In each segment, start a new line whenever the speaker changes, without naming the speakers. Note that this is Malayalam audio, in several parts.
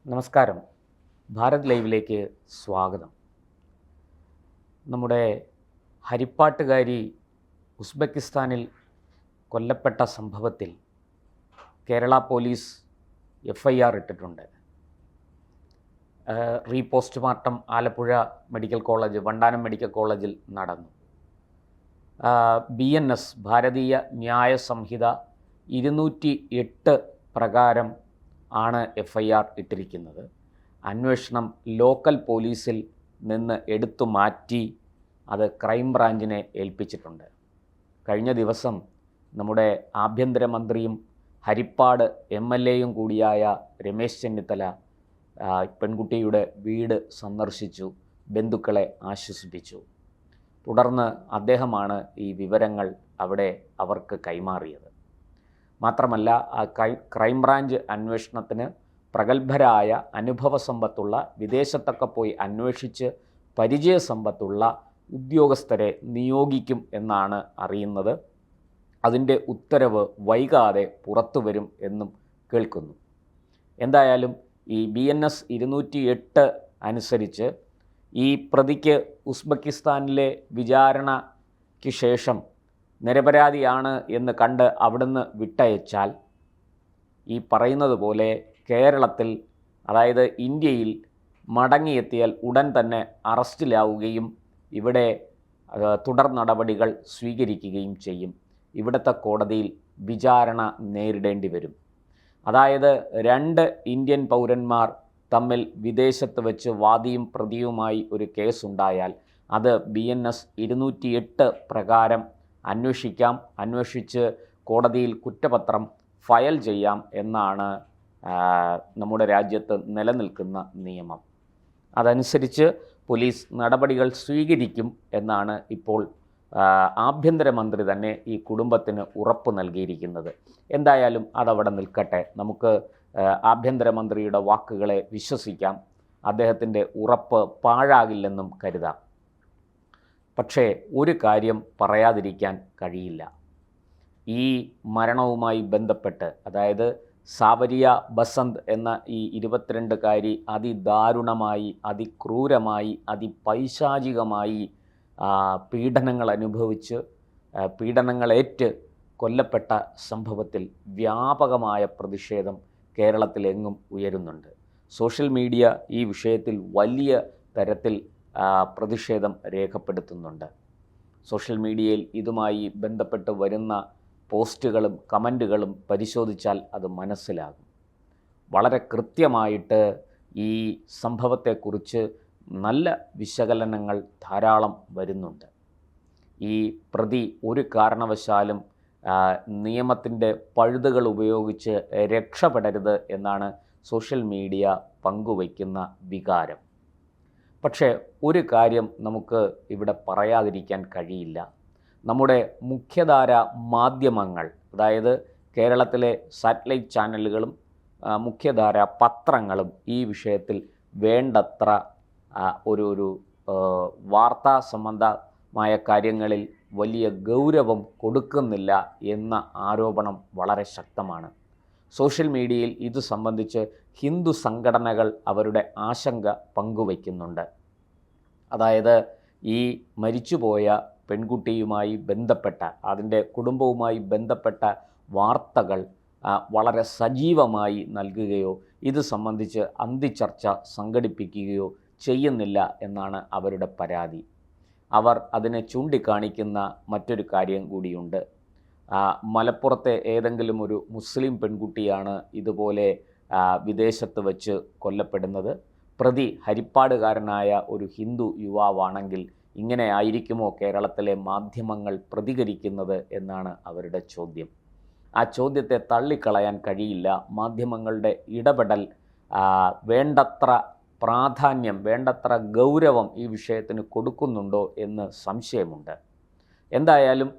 നമസ്കാരം. ഭാരത് ലൈവിലേക്ക് സ്വാഗതം. നമ്മുടെ ഹരിപ്പാട്ടുകാരി ഉസ്ബെക്കിസ്ഥാനിൽ കൊല്ലപ്പെട്ട സംഭവത്തിൽ കേരള പോലീസ് FIR ഇട്ടിട്ടുണ്ട്. Postmortem Alappuzha medical college, Vandanam medical കോളേജിൽ നടന്നു. BNS ഭാരതീയ ന്യായ സംഹിത 208 പ്രകാരം ആണ് FIR ഇട്ടിരിക്കുന്നത്. അന്വേഷണം ലോക്കൽ പോലീസിൽ നിന്ന് എടുത്തു മാറ്റി അത് ക്രൈംബ്രാഞ്ചിനെ ഏൽപ്പിച്ചിട്ടുണ്ട്. കഴിഞ്ഞ ദിവസം നമ്മുടെ ആഭ്യന്തരമന്ത്രിയും ഹരിപ്പാട് MLAയും കൂടിയായ രമേശ് ചെന്നിത്തല പെൺകുട്ടിയുടെ വീട് സന്ദർശിച്ചു, ബന്ധുക്കളെ ആശ്വസിപ്പിച്ചു. തുടർന്ന് അദ്ദേഹമാണ് ഈ വിവരങ്ങൾ അവിടെ അവർക്ക് കൈമാറിയത്. മാത്രമല്ല, ആ ക്രൈംബ്രാഞ്ച് അന്വേഷണത്തിന് പ്രഗത്ഭരായ അനുഭവസമ്പത്തുള്ള, വിദേശത്തൊക്കെ പോയി അന്വേഷിച്ച് പരിചയസമ്പത്തുള്ള ഉദ്യോഗസ്ഥരെ നിയോഗിക്കും എന്നാണ് അറിയുന്നത്. അതിൻ്റെ ഉത്തരവ് വൈകാതെ പുറത്തു വരും എന്നും കേൾക്കുന്നു. എന്തായാലും ഈ BNS 208 അനുസരിച്ച് ഈ പ്രതിക്ക് ഉസ്ബെക്കിസ്ഥാനിലെ വിചാരണയ്ക്ക് ശേഷം നിരപരാധിയാണ് എന്ന് കണ്ട് അവിടുന്ന് വിട്ടയച്ചാൽ ഈ പറയുന്നത് പോലെ കേരളത്തിൽ, അതായത് ഇന്ത്യയിൽ മടങ്ങിയെത്തിയാൽ ഉടൻ തന്നെ അറസ്റ്റിലാവുകയും ഇവിടെ തുടർ നടപടികൾ സ്വീകരിക്കുകയും ചെയ്യും. ഇവിടുത്തെ കോടതിയിൽ വിചാരണ നേരിടേണ്ടി വരും. അതായത് 2 ഇന്ത്യൻ പൗരന്മാർ തമ്മിൽ വിദേശത്ത് വെച്ച് വാദിയും പ്രതിയുമായി ഒരു കേസുണ്ടായാൽ അത് BNS 208 പ്രകാരം അന്വേഷിക്കാം. അന്വേഷിച്ച് കോടതിയിൽ കുറ്റപത്രം ഫയൽ ചെയ്യാം എന്നാണ് നമ്മുടെ രാജ്യത്ത് നിലനിൽക്കുന്ന നിയമം. അതനുസരിച്ച് പോലീസ് നടപടികൾ സ്വീകരിക്കും എന്നാണ് ഇപ്പോൾ ആഭ്യന്തരമന്ത്രി തന്നെ ഈ കുടുംബത്തിന് ഉറപ്പ് നൽകിയിരിക്കുന്നത്. എന്തായാലും അതവിടെ നിൽക്കട്ടെ. നമുക്ക് ആഭ്യന്തരമന്ത്രിയുടെ വാക്കുകളെ വിശ്വസിക്കാം. അദ്ദേഹത്തിൻ്റെ ഉറപ്പ് പാഴാകില്ലെന്നും കരുതാം. പക്ഷേ ഒരു കാര്യം പറയാതിരിക്കാൻ കഴിയില്ല. ഈ മരണവുമായി ബന്ധപ്പെട്ട്, അതായത് സാവരിയ ബസന്ത് എന്ന ഈ 22കാരി അതിദാരുണമായി, അതിക്രൂരമായി, അതിപൈശാചികമായി പീഡനങ്ങൾ അനുഭവിച്ച്, പീഡനങ്ങളേറ്റ് കൊല്ലപ്പെട്ട സംഭവത്തിൽ വ്യാപകമായ പ്രതിഷേധം കേരളത്തിലെങ്ങും ഉയരുന്നുണ്ട്. സോഷ്യൽ മീഡിയ ഈ വിഷയത്തിൽ വലിയ തരത്തിൽ പ്രതിഷേധം രേഖപ്പെടുത്തുന്നുണ്ട്. സോഷ്യൽ മീഡിയയിൽ ഇതുമായി ബന്ധപ്പെട്ട് വരുന്ന പോസ്റ്റുകളും കമൻറ്റുകളും പരിശോധിച്ചാൽ അത് മനസ്സിലാകും. വളരെ കൃത്യമായിട്ട് ഈ സംഭവത്തെക്കുറിച്ച് നല്ല വിശകലനങ്ങൾ ധാരാളം വരുന്നുണ്ട്. ഈ പ്രതി ഒരു കാരണവശാലും നിയമത്തിൻ്റെ പഴുതുകൾ ഉപയോഗിച്ച് രക്ഷപ്പെടരുത് എന്നാണ് സോഷ്യൽ മീഡിയ പങ്കുവയ്ക്കുന്ന വികാരം. പക്ഷേ ഒരു കാര്യം നമുക്ക് ഇവിടെ പറയാതിരിക്കാൻ കഴിയില്ല. നമ്മുടെ മുഖ്യധാര മാധ്യമങ്ങൾ, അതായത് കേരളത്തിലെ സാറ്റലൈറ്റ് ചാനലുകളും മുഖ്യധാര പത്രങ്ങളും ഈ വിഷയത്തിൽ വേണ്ടത്ര ഒരു വാർത്താ സംബന്ധമായ കാര്യങ്ങളിൽ വലിയ ഗൗരവം കൊടുക്കുന്നില്ല എന്ന ആരോപണം വളരെ ശക്തമാണ്. സോഷ്യൽ മീഡിയയിൽ ഇത് സംബന്ധിച്ച് ഹിന്ദു സംഘടനകൾ അവരുടെ ആശങ്ക പങ്കുവയ്ക്കുന്നുണ്ട്. അതായത് ഈ മരിച്ചുപോയ പെൺകുട്ടിയുമായി ബന്ധപ്പെട്ട, അതിൻ്റെ കുടുംബവുമായി ബന്ധപ്പെട്ട വാർത്തകൾ വളരെ സജീവമായി നൽകുകയോ ഇത് സംബന്ധിച്ച് അന്തിച്ചർച്ച സംഘടിപ്പിക്കുകയോ ചെയ്യുന്നില്ല എന്നാണ് അവരുടെ പരാതി. അവർ അതിനെ ചൂണ്ടിക്കാണിക്കുന്ന മറ്റൊരു കാര്യം കൂടിയുണ്ട്. മലപ്പുറത്തെ ഏതെങ്കിലും ഒരു മുസ്ലിം പെൺകുട്ടിയാണ് ഇതുപോലെ വിദേശത്ത് വച്ച് കൊല്ലപ്പെടുന്നത്. പ്രതി ഹരിപ്പാടുകാരനായ ഒരു ഹിന്ദു യുവാവാണെങ്കിൽ ഇങ്ങനെ ആയിരിക്കുമോ കേരളത്തിലെ മാധ്യമങ്ങൾ പ്രതികരിക്കുന്നത് എന്നാണ് അവരുടെ ചോദ്യം. ആ ചോദ്യത്തെ തള്ളിക്കളയാൻ കഴിയില്ല. മാധ്യമങ്ങളുടെ ഇടപെടൽ വേണ്ടത്ര പ്രാധാന്യം, വേണ്ടത്ര ഗൗരവം ഈ വിഷയത്തിന് കൊടുക്കുന്നുണ്ടോ എന്ന് സംശയമുണ്ട്. എന്തായാലും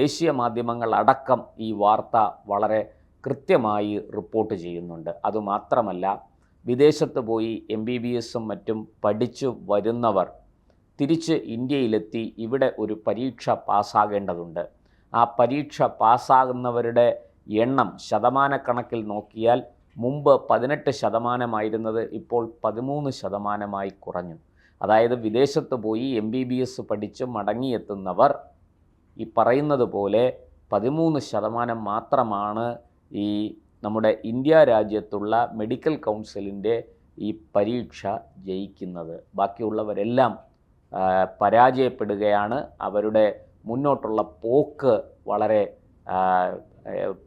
ദേശീയ മാധ്യമങ്ങൾ അടക്കം ഈ വാർത്ത വളരെ കൃത്യമായി റിപ്പോർട്ട് ചെയ്യുന്നുണ്ട്. അതുമാത്രമല്ല, വിദേശത്ത് പോയി MBBSും മറ്റും പഠിച്ചു വരുന്നവർ തിരിച്ച് ഇന്ത്യയിലെത്തി ഇവിടെ ഒരു പരീക്ഷ പാസ്സാകേണ്ടതുണ്ട്. ആ പരീക്ഷ പാസ്സാകുന്നവരുടെ എണ്ണം ശതമാനക്കണക്കിൽ നോക്കിയാൽ മുമ്പ് 18% ഇപ്പോൾ 13% കുറഞ്ഞു. അതായത് വിദേശത്ത് പോയി MBBS പഠിച്ച് മടങ്ങിയെത്തുന്നവർ ഈ പറയുന്നത് പോലെ 13% മാത്രമാണ് ഈ നമ്മുടെ ഇന്ത്യ രാജ്യത്തുള്ള മെഡിക്കൽ കൗൺസിലിൻ്റെ ഈ പരീക്ഷ ജയിക്കുന്നത്. ബാക്കിയുള്ളവരെല്ലാം പരാജയപ്പെടുകയാണ്. അവരുടെ മുന്നോട്ടുള്ള പോക്ക് വളരെ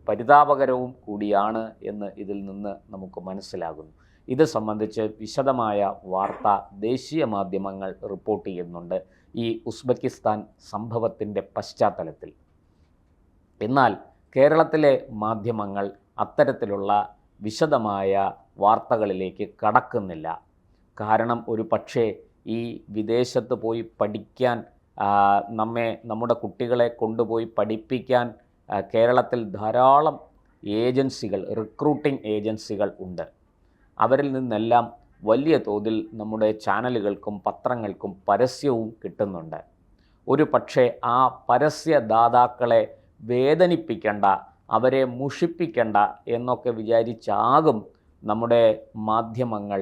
പരിതാപകരവും കൂടിയാണ് എന്ന് ഇതിൽ നിന്ന് നമുക്ക് മനസ്സിലാകുന്നു. ഇത് സംബന്ധിച്ച് വിശദമായ വാർത്ത ദേശീയ മാധ്യമങ്ങൾ റിപ്പോർട്ട് ചെയ്യുന്നുണ്ട് ഈ ഉസ്ബെക്കിസ്ഥാൻ സംഭവത്തിൻ്റെ പശ്ചാത്തലത്തിൽ. എന്നാൽ കേരളത്തിലെ മാധ്യമങ്ങൾ അത്തരത്തിലുള്ള വിശദമായ വാർത്തകളിലേക്ക് കടക്കുന്നില്ല. കാരണം ഒരു പക്ഷേ ഈ വിദേശത്ത് പോയി പഠിക്കാൻ നമ്മുടെ കുട്ടികളെ കൊണ്ടുപോയി പഠിപ്പിക്കാൻ കേരളത്തിൽ ധാരാളം ഏജൻസികൾ, റിക്രൂട്ടിംഗ് ഏജൻസികൾ ഉണ്ട്. അവരിൽ നിന്നെല്ലാം വലിയ തോതിൽ നമ്മുടെ ചാനലുകൾക്കും പത്രങ്ങൾക്കും പരസ്യവും കിട്ടുന്നുണ്ട്. ഒരു പക്ഷേ ആ പരസ്യദാതാക്കളെ വേദനിപ്പിക്കേണ്ട, അവരെ മുഷിപ്പിക്കേണ്ട എന്നൊക്കെ വിചാരിച്ചാകും നമ്മുടെ മാധ്യമങ്ങൾ,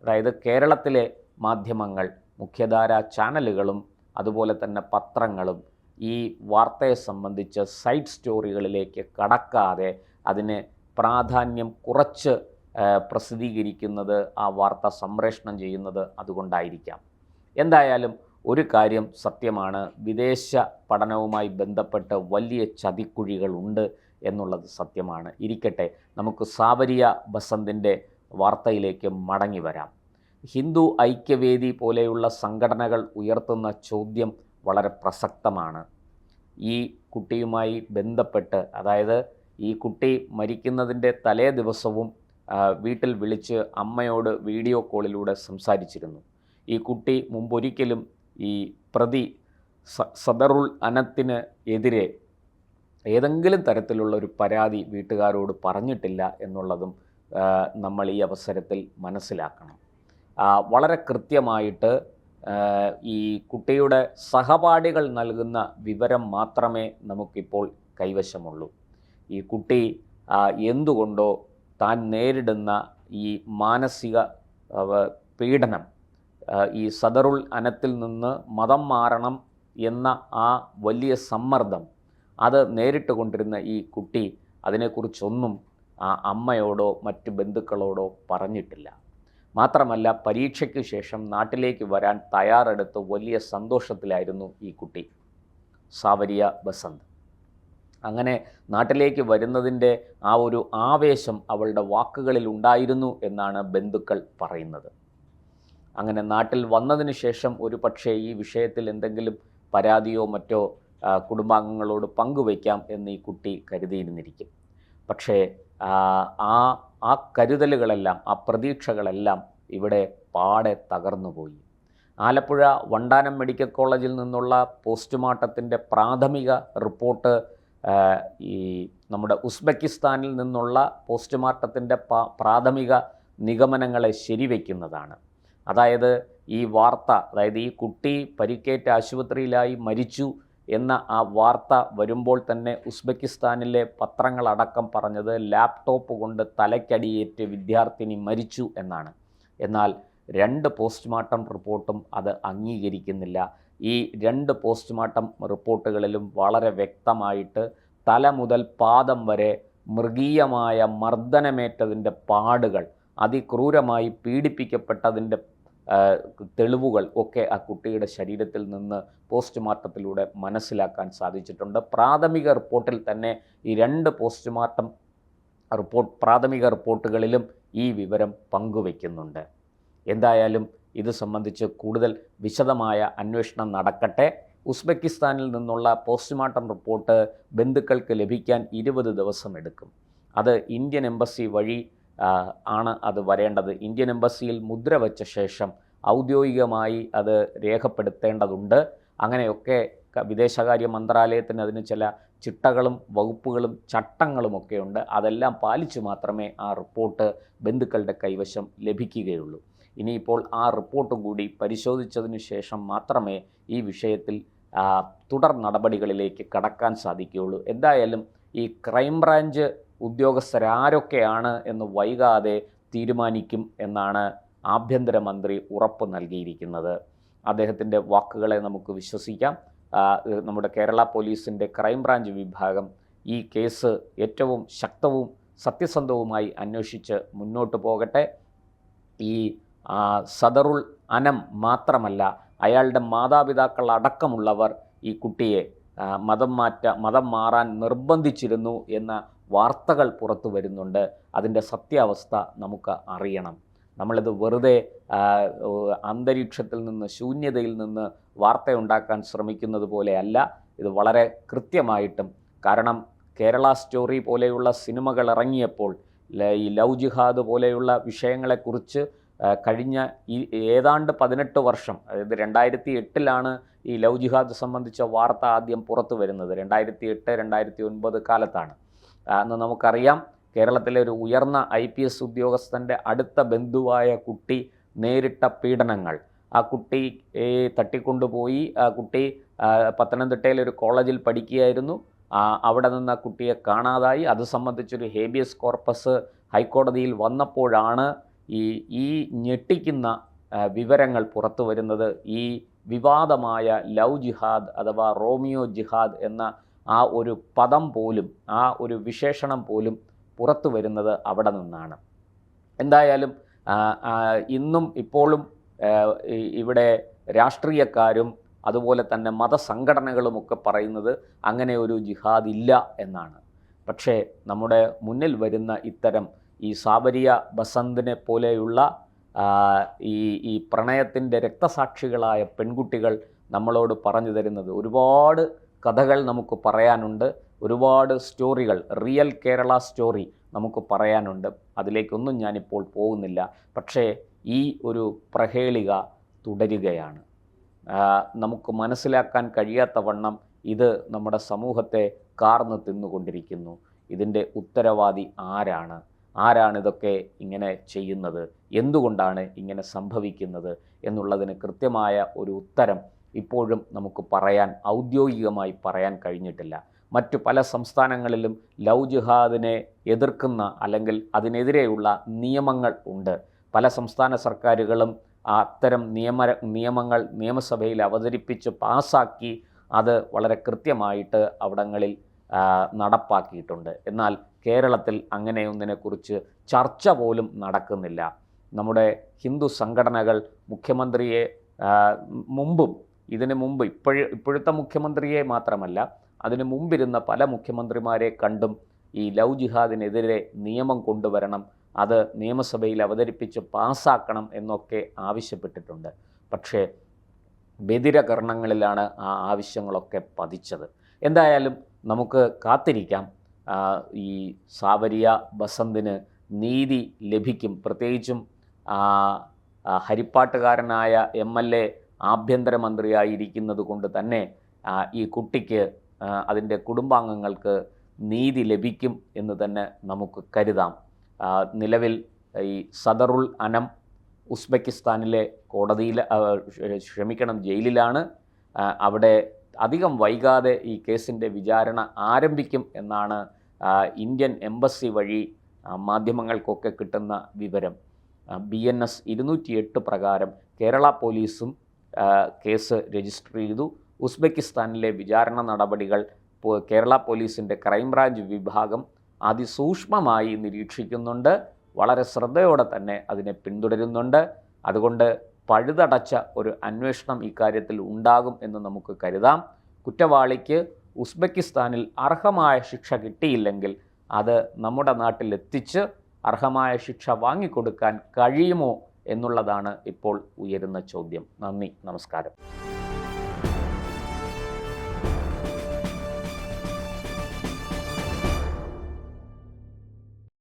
അതായത് കേരളത്തിലെ മാധ്യമങ്ങൾ, മുഖ്യധാര ചാനലുകളും അതുപോലെ തന്നെ പത്രങ്ങളും ഈ വാർത്തയെ സംബന്ധിച്ച് സൈഡ് സ്റ്റോറികളിലേക്ക് കടക്കാതെ അതിന് പ്രാധാന്യം കുറച്ച് പ്രസിദ്ധീകരിക്കുന്നത്, ആ വാർത്ത സംപ്രേഷണം ചെയ്യുന്നത് അതുകൊണ്ടായിരിക്കാം. എന്തായാലും ഒരു കാര്യം സത്യമാണ്, വിദേശ പഠനവുമായി ബന്ധപ്പെട്ട് വലിയ ചതിക്കുഴികളുണ്ട് എന്നുള്ളത് സത്യമാണ്. ഇരിക്കട്ടെ, നമുക്ക് സാവരിയ ബസന്തിൻ്റെ വാർത്തയിലേക്ക് മടങ്ങി വരാം. ഹിന്ദു ഐക്യവേദി പോലെയുള്ള സംഘടനകൾ ഉയർത്തുന്ന ചോദ്യം വളരെ പ്രസക്തമാണ്. ഈ കുട്ടിയുമായി ബന്ധപ്പെട്ട്, അതായത് ഈ കുട്ടി മരിക്കുന്നതിൻ്റെ തലേ ദിവസവും വീട്ടിൽ വിളിച്ച് അമ്മയോട് വീഡിയോ കോളിലൂടെ സംസാരിച്ചിരുന്നു. ഈ കുട്ടി മുമ്പൊരിക്കലും ഈ പ്രതി സദറുൽ അനത്തിന് എതിരെ ഏതെങ്കിലും തരത്തിലുള്ള ഒരു പരാതി വീട്ടുകാരോട് പറഞ്ഞിട്ടില്ല എന്നുള്ളതും നമ്മൾ ഈ അവസരത്തിൽ മനസ്സിലാക്കണം. വളരെ കൃത്യമായിട്ട് ഈ കുട്ടിയുടെ സഹപാഠികൾ നൽകുന്ന വിവരം മാത്രമേ നമുക്കിപ്പോൾ കൈവശമുള്ളൂ. ഈ കുട്ടി എന്തുകൊണ്ടോ താൻ നേരിടുന്ന ഈ മാനസിക പീഡനം, ഈ സദറുൽ അനത്തിൽ നിന്ന് മതം മാറണം എന്ന ആ വലിയ സമ്മർദ്ദം, അത് നേരിട്ട് കൊണ്ടിരുന്ന ഈ കുട്ടി അതിനെക്കുറിച്ചൊന്നും ആ അമ്മയോടോ മറ്റ് ബന്ധുക്കളോടോ പറഞ്ഞിട്ടില്ല. മാത്രമല്ല, പരീക്ഷയ്ക്ക് ശേഷം നാട്ടിലേക്ക് വരാൻ തയ്യാറെടുത്ത് വലിയ സന്തോഷത്തിലായിരുന്നു ഈ കുട്ടി, സാവരിയ ബസന്ത്. അങ്ങനെ നാട്ടിലേക്ക് വരുന്നതിൻ്റെ ആ ഒരു ആവേശം അവളുടെ വാക്കുകളിൽ ഉണ്ടായിരുന്നു എന്നാണ് ബന്ധുക്കൾ പറയുന്നത്. അങ്ങനെ നാട്ടിൽ വന്നതിന് ശേഷം ഒരു പക്ഷേ ഈ വിഷയത്തിൽ എന്തെങ്കിലും പരാതിയോ മറ്റോ കുടുംബാംഗങ്ങളോട് പങ്കുവയ്ക്കാം എന്ന് ഈ കുട്ടി കരുതിയിരുന്നിരിക്കും. പക്ഷേ ആ കരുതലുകളെല്ലാം, ആ പ്രതീക്ഷകളെല്ലാം ഇവിടെ പാടെ തകർന്നുപോയി. ആലപ്പുഴ വണ്ടാനം മെഡിക്കൽ കോളേജിൽ നിന്നുള്ള പോസ്റ്റ്മോർട്ടത്തിൻ്റെ പ്രാഥമിക റിപ്പോർട്ട് ഈ നമ്മുടെ ഉസ്ബെക്കിസ്ഥാനിൽ നിന്നുള്ള പോസ്റ്റ്മോർട്ടത്തിൻ്റെ പ്രാഥമിക നിഗമനങ്ങളെ ശരിവയ്ക്കുന്നതാണ്. അതായത് ഈ വാർത്ത, അതായത് ഈ കുട്ടി പരിക്കേറ്റ് ആശുപത്രിയിലായി മരിച്ചു എന്ന ആ വാർത്ത വരുമ്പോൾ തന്നെ ഉസ്ബെക്കിസ്ഥാനിലെ പത്രങ്ങളടക്കം പറഞ്ഞത് ലാപ്ടോപ്പ് കൊണ്ട് തലയ്ക്കടിയേറ്റ് വിദ്യാർത്ഥിനി മരിച്ചു എന്നാണ്. എന്നാൽ 2 പോസ്റ്റ്മോർട്ടം റിപ്പോർട്ടും അത് അംഗീകരിക്കുന്നില്ല. ഈ 2 പോസ്റ്റ്മോർട്ടം റിപ്പോർട്ടുകളിലും വളരെ വ്യക്തമായിട്ട് തല മുതൽ പാദം വരെ മൃഗീയമായ മർദ്ദനമേറ്റതിൻ്റെ പാടുകൾ, അതിക്രൂരമായി പീഡിപ്പിക്കപ്പെട്ടതിൻ്റെ തെളിവുകൾ ഒക്കെ ആ കുട്ടിയുടെ ശരീരത്തിൽ നിന്ന് പോസ്റ്റ്മോർട്ടത്തിലൂടെ മനസ്സിലാക്കാൻ സാധിച്ചിട്ടുണ്ട്. പ്രാഥമിക റിപ്പോർട്ടിൽ തന്നെ ഈ 2 പോസ്റ്റ്മോർട്ടം പ്രാഥമിക റിപ്പോർട്ടുകളിലും ഈ വിവരം പങ്കുവയ്ക്കുന്നുണ്ട്. എന്തായാലും ഇത് സംബന്ധിച്ച് കൂടുതൽ വിശദമായ അന്വേഷണം നടക്കട്ടെ. ഉസ്ബെക്കിസ്ഥാനിൽ നിന്നുള്ള പോസ്റ്റ്മോർട്ടം റിപ്പോർട്ട് ബന്ധുക്കൾക്ക് ലഭിക്കാൻ 20 ദിവസം എടുക്കും. അത് ഇന്ത്യൻ എംബസി വഴി ആണ് അത് വരേണ്ടത്. ഇന്ത്യൻ എംബസിയിൽ മുദ്ര വച്ച ശേഷം ഔദ്യോഗികമായി അത് രേഖപ്പെടുത്തേണ്ടതുണ്ട്. അങ്ങനെയൊക്കെ വിദേശകാര്യ മന്ത്രാലയത്തിന് അതിന് ചില ചിട്ടകളും വകുപ്പുകളും ചട്ടങ്ങളുമൊക്കെ ഉണ്ട്. അതെല്ലാം പാലിച്ചു മാത്രമേ ആ റിപ്പോർട്ട് ബന്ധുക്കളുടെ കൈവശം ലഭിക്കുകയുള്ളൂ. ഇനിയിപ്പോൾ ആ റിപ്പോർട്ടും കൂടി പരിശോധിച്ചതിന് ശേഷം മാത്രമേ ഈ വിഷയത്തിൽ തുടർ നടപടികളിലേക്ക് കടക്കാൻ സാധിക്കുകയുള്ളൂ. എന്തായാലും ഈ ക്രൈംബ്രാഞ്ച് ഉദ്യോഗസ്ഥരാരൊക്കെയാണ് എന്ന് വൈകാതെ തീരുമാനിക്കും എന്നാണ് ആഭ്യന്തരമന്ത്രി ഉറപ്പ് നൽകിയിരിക്കുന്നത്. അദ്ദേഹത്തിൻ്റെ വാക്കുകളെ നമുക്ക് വിശ്വസിക്കാം. നമ്മുടെ കേരള പോലീസിൻ്റെ ക്രൈംബ്രാഞ്ച് വിഭാഗം ഈ കേസ് ഏറ്റവും ശക്തവും സത്യസന്ധവുമായി അന്വേഷിച്ച് മുന്നോട്ട് പോകട്ടെ. ഈ സദറുൽ അനം മാത്രമല്ല, അയാളുടെ മാതാപിതാക്കൾ അടക്കമുള്ളവർ ഈ കുട്ടിയെ മതം മാറാൻ നിർബന്ധിച്ചിരുന്നു എന്ന വാർത്തകൾ പുറത്തു വരുന്നുണ്ട്. അതിൻ്റെ സത്യാവസ്ഥ നമുക്ക് അറിയണം. നമ്മളിത് വെറുതെ അന്തരീക്ഷത്തിൽ നിന്ന്, ശൂന്യതയിൽ നിന്ന് വാർത്തയുണ്ടാക്കാൻ ശ്രമിക്കുന്നത് പോലെയല്ല. ഇത് വളരെ കൃത്യമായിട്ടും, കാരണം കേരള സ്റ്റോറി പോലെയുള്ള സിനിമകൾ ഇറങ്ങിയപ്പോൾ ഈ ലവ് ജിഹാദ് പോലെയുള്ള വിഷയങ്ങളെക്കുറിച്ച് കഴിഞ്ഞ ഏതാണ്ട് 18 വർഷം, അതായത് 2008 ഈ ലവ് ജിഹാദ് സംബന്ധിച്ച വാർത്ത ആദ്യം പുറത്തു വരുന്നത്. 2008-2009 കാലത്താണ്. അന്ന് നമുക്കറിയാം, കേരളത്തിലെ ഒരു ഉയർന്ന IPS ഉദ്യോഗസ്ഥൻ്റെ അടുത്ത ബന്ധുവായ കുട്ടി നേരിട്ട പീഡനങ്ങൾ. ആ കുട്ടിയെ തട്ടിക്കൊണ്ടുപോയി. ആ കുട്ടി പത്തനംതിട്ടയിലെ ഒരു കോളേജിൽ പഠിക്കുകയായിരുന്നു. അവിടെ നിന്ന് ആ കുട്ടിയെ കാണാതായി. അത് സംബന്ധിച്ചൊരു ഹേബിയസ് കോർപ്പസ് ഹൈക്കോടതിയിൽ വന്നപ്പോഴാണ് ഈ ഞെട്ടിക്കുന്ന വിവരങ്ങൾ പുറത്തു വരുന്നത്. ഈ വിവാദമായ ലവ് ജിഹാദ് അഥവാ റോമിയോ ജിഹാദ് എന്ന ആ ഒരു പദം പോലും, ആ ഒരു വിശേഷണം പോലും പുറത്തു വരുന്നത് അവിടെ നിന്നാണ്. എന്തായാലും ഇന്നും ഇപ്പോഴും ഇവിടെ രാഷ്ട്രീയക്കാരും അതുപോലെ തന്നെ മതസംഘടനകളുമൊക്കെ പറയുന്നത് അങ്ങനെ ഒരു ജിഹാദ് ഇല്ല എന്നാണ്. പക്ഷേ നമ്മുടെ മുന്നിൽ വരുന്ന ഇത്തരം ഈ സാബരിയ ബസന്തിനെ പോലെയുള്ള ഈ പ്രണയത്തിൻ്റെ രക്തസാക്ഷികളായ പെൺകുട്ടികൾ നമ്മളോട് പറഞ്ഞു തരുന്നത് ഒരുപാട് കഥകൾ നമുക്ക് പറയാനുണ്ട്. ഒരുപാട് സ്റ്റോറികൾ, റിയൽ കേരള സ്റ്റോറി നമുക്ക് പറയാനുണ്ട്. അതിലേക്കൊന്നും ഞാനിപ്പോൾ പോകുന്നില്ല. പക്ഷേ ഈ ഒരു പ്രഹേളിക തുടരുകയാണ്. നമുക്ക് മനസ്സിലാക്കാൻ കഴിയാത്ത വണ്ണം ഇത് നമ്മുടെ സമൂഹത്തെ കാർന്ന് തിന്നുകൊണ്ടിരിക്കുന്നു. ഇതിൻ്റെ ഉത്തരവാദി ആരാണ് ഇതൊക്കെ ഇങ്ങനെ ചെയ്യുന്നത്, എന്തുകൊണ്ടാണ് ഇങ്ങനെ സംഭവിക്കുന്നത് എന്നുള്ളതിന് കൃത്യമായ ഒരു ഉത്തരം ഇപ്പോഴും നമുക്ക് ഔദ്യോഗികമായി പറയാൻ കഴിഞ്ഞിട്ടില്ല. മറ്റു പല സംസ്ഥാനങ്ങളിലും ലവ് ജിഹാദിനെ എതിർക്കുന്ന അല്ലെങ്കിൽ അതിനെതിരെയുള്ള നിയമങ്ങൾ ഉണ്ട്. പല സംസ്ഥാന സർക്കാരുകളും അത്തരം നിയമങ്ങൾ നിയമസഭയിൽ അവതരിപ്പിച്ച് പാസ്സാക്കി അത് വളരെ കൃത്യമായിട്ട് അവിടങ്ങളിൽ നടപ്പാക്കിയിട്ടുണ്ട്. എന്നാൽ കേരളത്തിൽ അങ്ങനെയൊന്നിനെക്കുറിച്ച് ചർച്ച പോലും നടക്കുന്നില്ല. നമ്മുടെ ഹിന്ദു സംഘടനകൾ മുഖ്യമന്ത്രിയെ ഇതിനു മുമ്പ് ഇപ്പോഴത്തെ മുഖ്യമന്ത്രിയെ മാത്രമല്ല, അതിനു മുമ്പിരുന്ന പല മുഖ്യമന്ത്രിമാരെ കണ്ടും ഈ ലവ് ജിഹാദിനെതിരെ നിയമം കൊണ്ടുവരണം, അത് നിയമസഭയിൽ അവതരിപ്പിച്ച് പാസ്സാക്കണം എന്നൊക്കെ ആവശ്യപ്പെട്ടിട്ടുണ്ട്. പക്ഷേ ബധിരകർണങ്ങളിലാണ് ആ ആവശ്യങ്ങളൊക്കെ പതിച്ചത്. എന്തായാലും നമുക്ക് കാത്തിരിക്കാം. ഈ സാബരിയ ബസന്തിന് നീതി ലഭിക്കും. പ്രത്യേകിച്ചും ഹരിപ്പാട്ടുകാരനായ MLA ആഭ്യന്തരമന്ത്രിയായിരിക്കുന്നത് കൊണ്ട് തന്നെ ഈ കുട്ടിക്ക്, അതിൻ്റെ കുടുംബാംഗങ്ങൾക്ക് നീതി ലഭിക്കും എന്ന് തന്നെ നമുക്ക് കരുതാം. നിലവിൽ ഈ സദറുൽ അനം ഉസ്ബെക്കിസ്ഥാനിലെ ജയിലിലാണ്. അവിടെ അധികം വൈകാതെ ഈ കേസിൻ്റെ വിചാരണ ആരംഭിക്കും എന്നാണ് ഇന്ത്യൻ എംബസി വഴി മാധ്യമങ്ങൾക്കൊക്കെ കിട്ടുന്ന വിവരം. BNS 208 പ്രകാരം കേരള പോലീസും കേസ് രജിസ്റ്റർ ചെയ്തു. ഉസ്ബെക്കിസ്ഥാനിലെ വിചാരണ നടപടികൾ കേരള പോലീസിൻ്റെ ക്രൈംബ്രാഞ്ച് വിഭാഗം അതിസൂക്ഷ്മമായി നിരീക്ഷിക്കുന്നുണ്ട്. വളരെ ശ്രദ്ധയോടെ തന്നെ അതിനെ പിന്തുടരുന്നുണ്ട്. അതുകൊണ്ട് പഴുതടച്ച ഒരു അന്വേഷണം ഇക്കാര്യത്തിൽ ഉണ്ടാകും എന്ന് നമുക്ക് കരുതാം. കുറ്റവാളിക്ക് ഉസ്ബെക്കിസ്ഥാനിൽ അർഹമായ ശിക്ഷ കിട്ടിയില്ലെങ്കിൽ അത് നമ്മുടെ നാട്ടിലെത്തിച്ച് അർഹമായ ശിക്ഷ വാങ്ങിക്കൊടുക്കാൻ കഴിയുമോ എന്നുള്ളതാണ് ഇപ്പോൾ ഉയരുന്ന ചോദ്യം. നന്ദി, നമസ്കാരം.